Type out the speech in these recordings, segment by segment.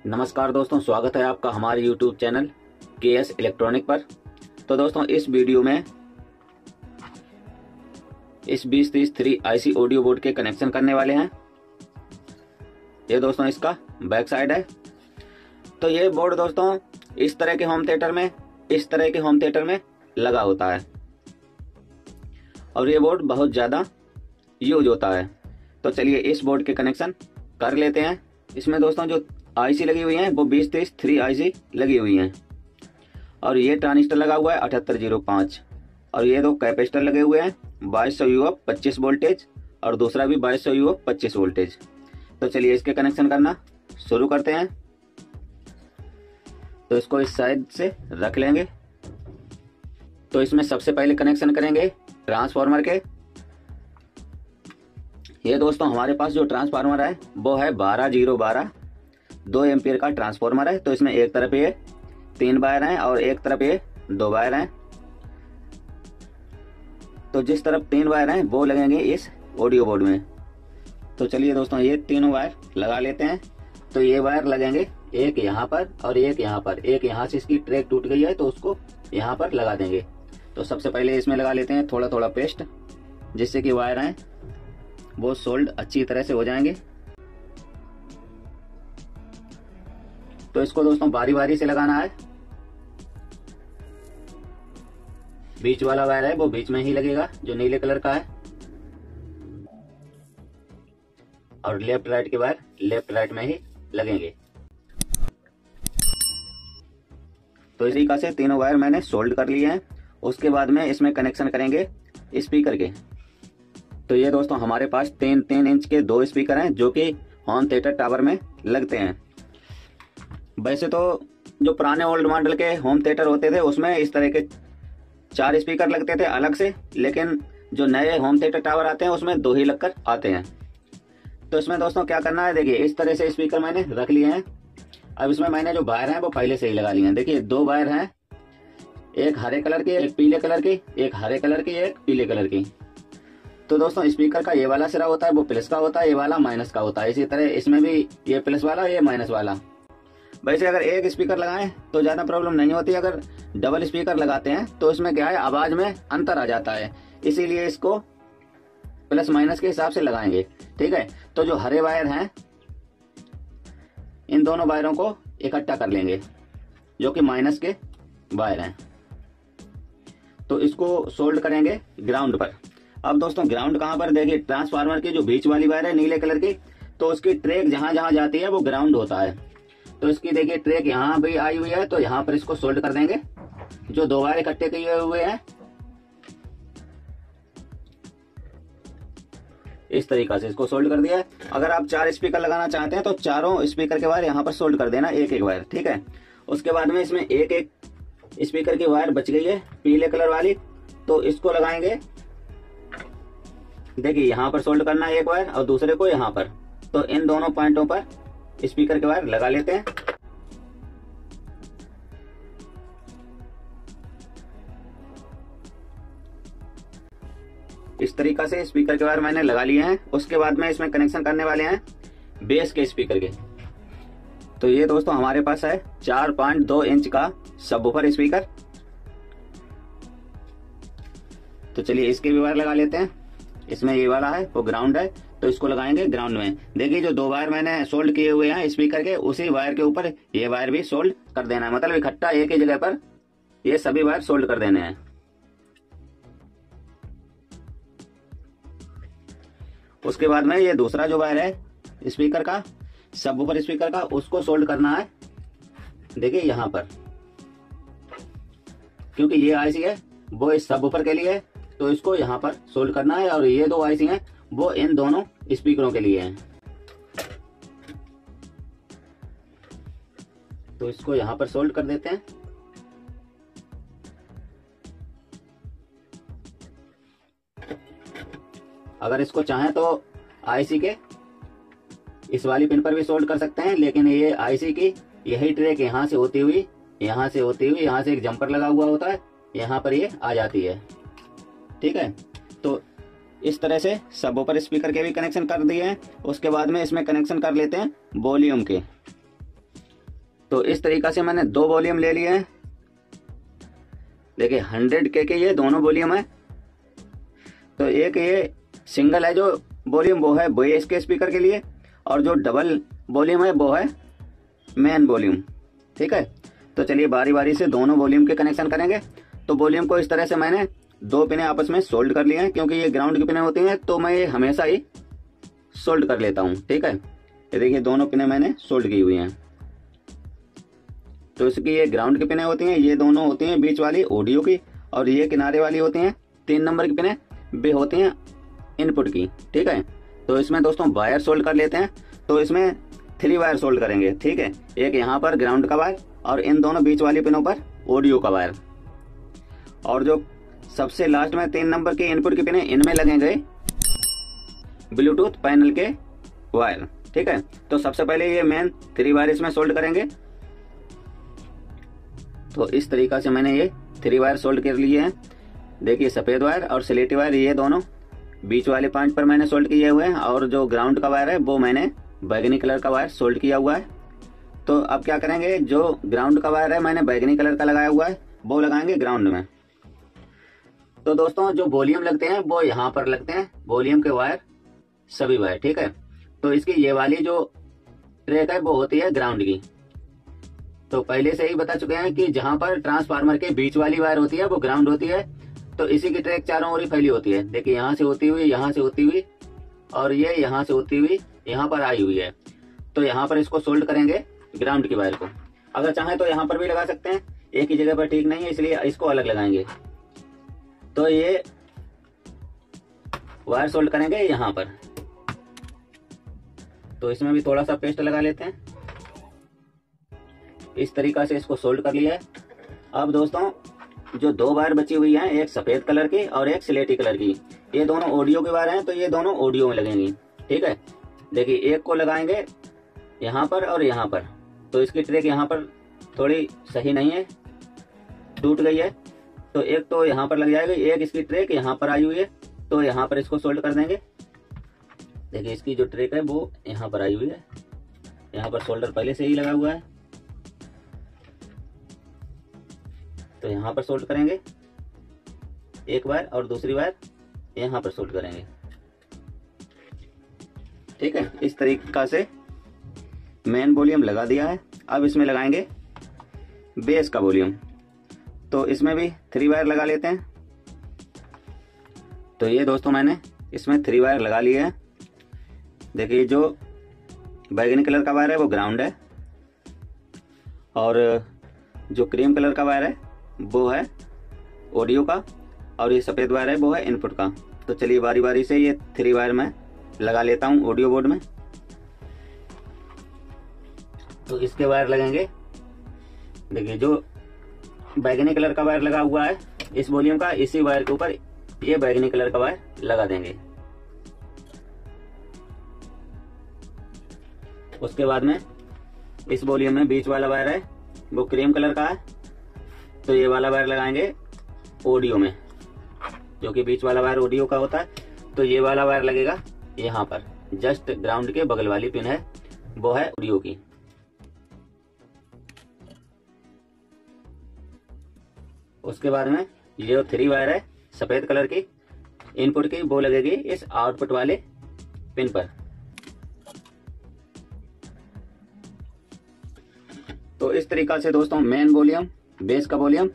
नमस्कार दोस्तों, स्वागत है आपका हमारे YouTube चैनल KS इलेक्ट्रॉनिक पर। तो दोस्तों इस वीडियो में इस 2033 IC ऑडियो बोर्ड के कनेक्शन करने वाले हैं। ये दोस्तों इसका बैक साइड है। तो ये बोर्ड दोस्तों इस तरह के होम थिएटर में लगा होता है और ये बोर्ड बहुत ज़्यादा यूज होता है। तो चलिए इस बोर्ड के कनेक्शन कर लेते हैं। इसमें दोस्तों जो आईसी लगी हुई है वो 2033 IC लगी हुई हैं और ये ट्रांजिस्टर लगा हुआ है 7805 और ये दो कैपेसिटर लगे हुए हैं 2200 UF 25 वोल्टेज और दूसरा भी 2200 UF 25 वोल्टेज। तो चलिए इसके कनेक्शन करना शुरू करते हैं। तो इसको इस साइड से रख लेंगे। तो इसमें सबसे पहले कनेक्शन करेंगे ट्रांसफार्मर के। ये दोस्तों हमारे पास जो ट्रांसफार्मर है वो है 12012 2 एम्पियर का ट्रांसफार्मर है। तो इसमें एक तरफ ये 3 वायर हैं और एक तरफ ये 2 वायर हैं। तो जिस तरफ 3 वायर हैं वो लगेंगे इस ऑडियो बोर्ड में। तो चलिए दोस्तों ये तीनों वायर लगा लेते हैं। तो ये वायर लगेंगे एक यहाँ पर और एक यहाँ पर। एक यहाँ से इसकी ट्रैक टूट गई है तो उसको यहाँ पर लगा देंगे। तो सबसे पहले इसमें लगा लेते हैं थोड़ा थोड़ा पेस्ट, जिससे कि वायर हैं वो सोल्ड अच्छी तरह से हो जाएंगे। तो इसको दोस्तों बारी बारी से लगाना है। बीच वाला वायर है वो बीच में ही लगेगा जो नीले कलर का है और लेफ्ट राइट के वायर लेफ्ट राइट में ही लगेंगे। तो इसी का से तीनों वायर मैंने सोल्ड कर लिए हैं। उसके बाद में इसमें कनेक्शन करेंगे स्पीकर के। तो ये दोस्तों हमारे पास 3 इंच के 2 स्पीकर हैं जो कि होम थिएटर टावर में लगते हैं। वैसे तो जो पुराने ओल्ड मॉडल के होम थिएटर होते थे उसमें इस तरह के 4 स्पीकर लगते थे अलग से, लेकिन जो नए होम थिएटर टावर आते हैं उसमें 2 ही लगकर आते हैं। तो इसमें दोस्तों क्या करना है, देखिए इस तरह से स्पीकर मैंने रख लिए हैं। अब इसमें मैंने जो वायर हैं वो पहले से ही लगा लिए हैं। देखिए 2 वायर हैं, एक हरे कलर की, एक पीले कलर की, एक हरे कलर की, एक पीले कलर की। तो दोस्तों स्पीकर का ये वाला सिरा होता है वो प्लस का होता है, ये वाला माइनस का होता है। इसी तरह इसमें भी ये प्लस वाला ये माइनस वाला। वैसे अगर एक स्पीकर लगाएं तो ज्यादा प्रॉब्लम नहीं होती। अगर डबल स्पीकर लगाते हैं तो इसमें क्या है, आवाज में अंतर आ जाता है। इसीलिए इसको प्लस माइनस के हिसाब से लगाएंगे। ठीक है। तो जो हरे वायर हैं इन दोनों वायरों को इकट्ठा कर लेंगे जो कि माइनस के वायर हैं। तो इसको सोल्ड करेंगे ग्राउंड पर। अब दोस्तों ग्राउंड कहां पर, देखिए ट्रांसफार्मर की जो बीच वाली वायर है नीले कलर की, तो उसकी ट्रैक जहां जहां जाती है वो ग्राउंड होता है। तो इसकी देखिए ट्रैक यहाँ भी आई हुई है, तो यहाँ पर इसको सोल्ड कर देंगे। जो 2 वायर इकट्ठे किए हुए हैं इस तरीका से इसको सोल्ड कर दिया है। अगर आप 4 स्पीकर लगाना चाहते हैं तो चारों स्पीकर के वायर यहाँ पर सोल्ड कर देना, एक एक वायर। ठीक है। उसके बाद में इसमें एक एक स्पीकर की वायर बच गई है पीले कलर वाली, तो इसको लगाएंगे। देखिए यहाँ पर सोल्ड करना है एक वायर और दूसरे को यहाँ पर। तो इन दोनों पॉइंटों पर स्पीकर के वायर लगा लेते हैं। इस तरीका से स्पीकर के वायर मैंने लगा लिए हैं। उसके बाद में इसमें कनेक्शन करने वाले हैं बेस के स्पीकर के। तो ये दोस्तों हमारे पास है 4.2 इंच का सबवूफर स्पीकर। तो चलिए इसके भी वायर लगा लेते हैं। इसमें ये वाला है वो ग्राउंड है, तो इसको लगाएंगे ग्राउंड में। देखिए जो 2 वायर मैंने सोल्ड किए हुए हैं स्पीकर के, उसी वायर के ऊपर ये वायर भी सोल्ड कर देना है। मतलब इकट्ठा एक ही जगह पर ये सभी वायर सोल्ड कर देने हैं। उसके बाद में ये दूसरा जो वायर है स्पीकर का, सबवूफर स्पीकर का, उसको सोल्ड करना है। देखिए यहाँ पर, क्योंकि ये आईसी है वो इस सबवूफर के लिए है, तो इसको यहाँ पर सोल्ड करना है। और ये 2 आईसी हैं वो इन दोनों स्पीकरों के लिए हैं। तो इसको यहाँ पर सोल्ड कर देते हैं। अगर इसको चाहें तो आईसी के इस वाली पिन पर भी सोल्ड कर सकते हैं, लेकिन ये आईसी की यही ट्रैक यहाँ से होती हुई यहाँ से एक जंपर लगा हुआ होता है, यहाँ पर ये आ जाती है। ठीक है। तो इस तरह से सबवूफर स्पीकर के भी कनेक्शन कर दिए हैं। उसके बाद में इसमें कनेक्शन कर लेते हैं वॉल्यूम के। तो इस तरीका से मैंने 2 वॉल्यूम ले लिए हैं। देखिए 100K के ये दोनों वॉल्यूम है। तो एक ये सिंगल है जो वॉल्यूम वो है बेस के स्पीकर के लिए, और जो डबल वॉल्यूम है वो है मेन वॉल्यूम। ठीक है, तो चलिए बारी बारी से दोनों वॉल्यूम के कनेक्शन करेंगे। तो वॉल्यूम को इस तरह से मैंने 2 पिनें आपस में सोल्ड कर लिए हैं, क्योंकि ये ग्राउंड की पिनें होती हैं तो मैं ये हमेशा ही सोल्ड कर लेता हूँ। ठीक है, ये देखिए दोनों पिनें मैंने सोल्ड की हुई हैं। तो इसकी ये ग्राउंड की पिनें होती हैं, ये दोनों होती हैं बीच वाली ऑडियो की, और ये किनारे वाली होती हैं 3 नंबर की पिनें, वे होती हैं इनपुट की। ठीक है, तो इसमें दोस्तों वायर सोल्ड कर लेते हैं। तो इसमें 3 वायर सोल्ड करेंगे। ठीक है, एक यहाँ पर ग्राउंड का वायर, और इन दोनों बीच वाली पिनों पर ऑडियो का वायर, और जो सबसे लास्ट में 3 नंबर की इनपुट की पिनें, इनमें लगेंगे ब्लूटूथ पैनल के वायर। ठीक है, तो सबसे पहले ये मेन 3 वायर इसमें सोल्ड करेंगे। तो इस तरीका से मैंने ये 3 वायर सोल्ड कर लिए हैं। देखिए सफेद वायर और स्लेटी वायर ये दोनों बीच वाले पॉइंट पर मैंने सोल्ड किए हुए हैं, और जो ग्राउंड का वायर है वो मैंने बैगनी कलर का वायर सोल्ड किया हुआ है। तो अब क्या करेंगे, जो ग्राउंड का वायर है मैंने बैगनी कलर का लगाया हुआ है, वो लगाएंगे ग्राउंड में। तो दोस्तों जो वॉल्यूम लगते हैं वो यहाँ पर लगते हैं, वॉल्यूम के वायर सभी वायर। ठीक है, तो इसकी ये वाली जो ट्रैक है वो होती है ग्राउंड की। तो पहले से ही बता चुके हैं कि जहां पर ट्रांसफार्मर के बीच वाली वायर होती है वो ग्राउंड होती है। तो इसी की ट्रैक चारों ओर ही फैली होती है। देखिए यहाँ से होती हुई, यहाँ से होती हुई, और ये यहाँ से होती हुई यहाँ पर आई हुई है। तो यहाँ पर इसको सोल्ड करेंगे ग्राउंड की वायर को। अगर चाहें तो यहाँ पर भी लगा सकते हैं, एक ही जगह पर ठीक नहीं है इसलिए इसको अलग लगाएंगे। तो ये वायर सोल्ड करेंगे यहाँ पर। तो इसमें भी थोड़ा सा पेस्ट लगा लेते हैं। इस तरीका से इसको सोल्ड कर लिया है। अब दोस्तों जो 2 वायर बची हुई हैं, एक सफेद कलर की और एक स्लेटी कलर की, ये दोनों ऑडियो के वायर हैं, तो ये दोनों ऑडियो में लगेंगी। ठीक है, देखिए एक को लगाएंगे यहाँ पर और यहाँ पर। तो इसकी ट्रैक यहाँ पर थोड़ी सही नहीं है, टूट गई है, तो एक तो यहाँ पर लग जाएगी, एक इसकी ट्रैक यहाँ पर आई हुई है, तो यहाँ पर इसको सोल्ड कर देंगे। देखिए इसकी जो ट्रैक है वो यहाँ पर आई हुई है, यहाँ पर सोल्डर पहले से ही लगा हुआ है, तो यहाँ पर सोल्ड करेंगे एक वायर, और दूसरी वायर यहाँ पर सोल्ड करेंगे। ठीक है, इस तरीका से मेन वॉल्यूम लगा दिया है। अब इसमें लगाएंगे बेस का वॉल्यूम। तो इसमें भी 3 वायर लगा लेते हैं। तो ये दोस्तों मैंने इसमें 3 वायर लगा लिए हैं। देखिए जो बैगनी कलर का वायर है वो ग्राउंड है, और जो क्रीम कलर का वायर है वो है ऑडियो का, और ये सफेद वायर है वो है इनपुट का। तो चलिए बारी बारी से ये 3 वायर मैं लगा लेता हूँ ऑडियो बोर्ड में। तो इसके वायर लगेंगे, देखिए जो बैगनी कलर का वायर लगा हुआ है इस वॉल्यूम का, इसी वायर के ऊपर ये बैगनी कलर का वायर लगा देंगे। उसके बाद में इस वॉल्यूम में बीच वाला वायर है वो क्रीम कलर का है, तो ये वाला वायर लगाएंगे ऑडियो में, जो कि बीच वाला वायर ऑडियो का होता है। तो ये वाला वायर लगेगा यहाँ पर, जस्ट ग्राउंड के बगल वाली पिन है वो है ऑडियो की। उसके बाद में ये जो 3 वायर है सफेद कलर की इनपुट की, वो लगेगी इस आउटपुट वाले पिन पर। तो इस तरीका से दोस्तों मेन वॉल्यूम, बेस का वॉल्यूम,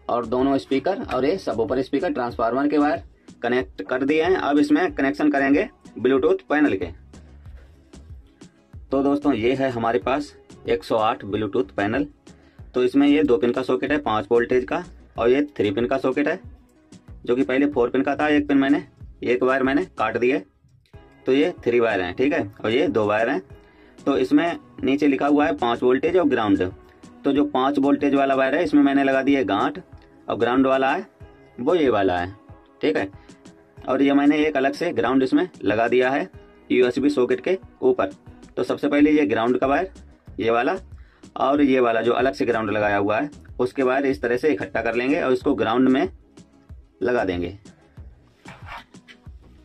और दोनों स्पीकर और ये सब ऊपर स्पीकर ट्रांसफार्मर के वायर कनेक्ट कर दिए हैं। अब इसमें कनेक्शन करेंगे ब्लूटूथ पैनल के। तो दोस्तों ये है हमारे पास 108 ब्लूटूथ पैनल। तो इसमें ये 2 पिन का सॉकेट है 5 वोल्टेज का, और ये 3 पिन का सॉकेट है, जो कि पहले 4 पिन का था। एक वायर मैंने काट दिए, तो ये 3 वायर हैं। ठीक है, और ये 2 वायर हैं। तो इसमें नीचे लिखा हुआ है 5 वोल्टेज और ग्राउंड। तो जो 5 वोल्टेज वाला वायर है इसमें मैंने लगा दिए गांठ, और ग्राउंड वाला है वो ये वाला है। ठीक है, और ये मैंने एक अलग से ग्राउंड इसमें लगा दिया है USB सॉकेट के ऊपर। तो सबसे पहले ये ग्राउंड का वायर ये वाला, और ये वाला जो अलग से ग्राउंड लगाया हुआ है उसके वायर इस तरह से इकट्ठा कर लेंगे और इसको ग्राउंड में लगा देंगे।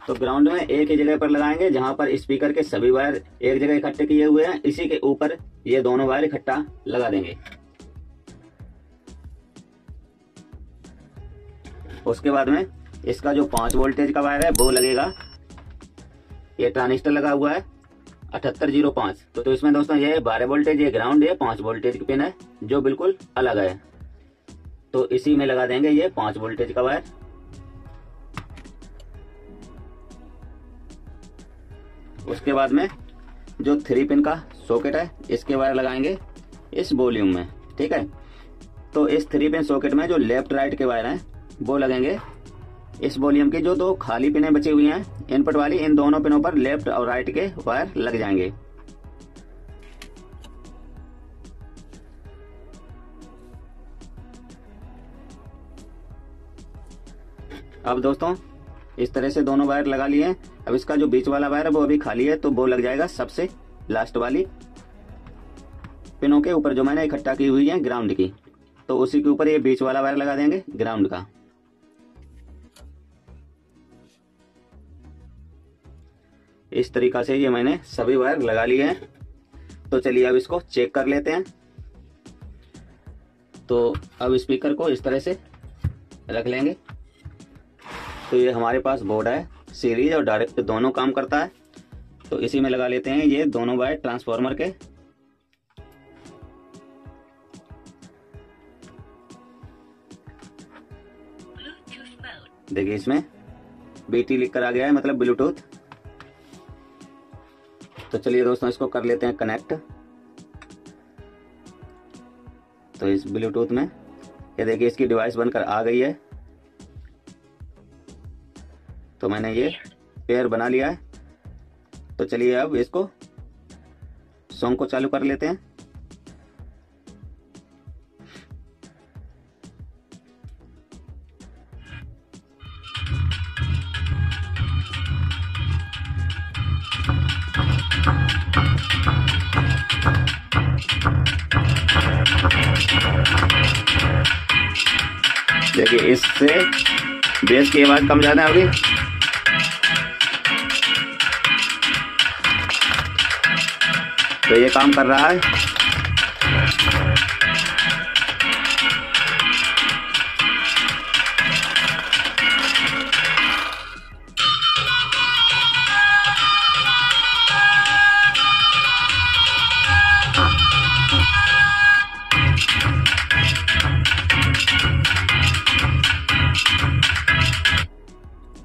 तो ग्राउंड में एक ही जगह पर लगाएंगे जहां पर स्पीकर के सभी वायर एक जगह इकट्ठे किए हुए हैं, इसी के ऊपर ये दोनों वायर इकट्ठा लगा देंगे। उसके बाद में इसका जो 5 वोल्टेज का वायर है वो लगेगा, ये ट्रांजिस्टर लगा हुआ है 7805। तो इसमें दोस्तों ये 12 वोल्टेज, ये ग्राउंड, ये 5 वोल्टेज की पिन है जो बिल्कुल अलग है। तो इसी में लगा देंगे ये 5 वोल्टेज का वायर। उसके बाद में जो 3 पिन का सॉकेट है इसके वायर लगाएंगे इस वॉल्यूम में, ठीक है। तो इस 3 पिन सॉकेट में जो लेफ्ट राइट के वायर हैं वो लगेंगे इस वॉल्यूम की। जो 2 खाली पिनें बची हुई हैं इनपुट वाली, इन दोनों पिनों पर लेफ्ट और राइट के वायर लग जाएंगे। अब दोस्तों इस तरह से दोनों वायर लगा लिए हैं। अब इसका जो बीच वाला वायर है वो अभी खाली है, तो वो लग जाएगा सबसे लास्ट वाली पिनों के ऊपर जो मैंने इकट्ठा की हुई है ग्राउंड की। तो उसी के ऊपर ये बीच वाला वायर लगा देंगे ग्राउंड का। इस तरीका से ये मैंने सभी वायर लगा लिए हैं। तो चलिए अब इसको चेक कर लेते हैं। तो अब स्पीकर को इस तरह से रख लेंगे। तो ये हमारे पास बोर्ड है, सीरीज और डायरेक्ट दोनों काम करता है। तो इसी में लगा लेते हैं ये दोनों वायर ट्रांसफार्मर के। देखिए इसमें BT लिख कर आ गया है, मतलब ब्लूटूथ। तो चलिए दोस्तों इसको कर लेते हैं कनेक्ट। तो इस ब्लूटूथ में ये देखिए इसकी डिवाइस बनकर आ गई है। तो मैंने ये पेयर बना लिया है। तो चलिए अब इसको सॉन्ग को चालू कर लेते हैं। देखिए इससे बेस की आवाज कम ज्यादा होगी। तो ये काम कर रहा है।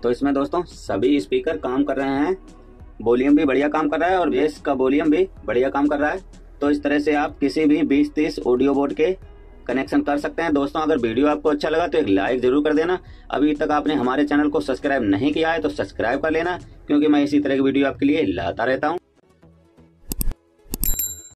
तो इसमें दोस्तों सभी स्पीकर काम कर रहे हैं, वॉल्यूम भी बढ़िया काम कर रहा है और बेस का वॉल्यूम भी बढ़िया काम कर रहा है। तो इस तरह से आप किसी भी 20-30 ऑडियो बोर्ड के कनेक्शन कर सकते हैं। दोस्तों अगर वीडियो आपको अच्छा लगा तो एक लाइक जरूर कर देना। अभी तक आपने हमारे चैनल को सब्सक्राइब नहीं किया है तो सब्सक्राइब कर लेना, क्योंकि मैं इसी तरह की वीडियो आपके लिए लाता रहता हूँ।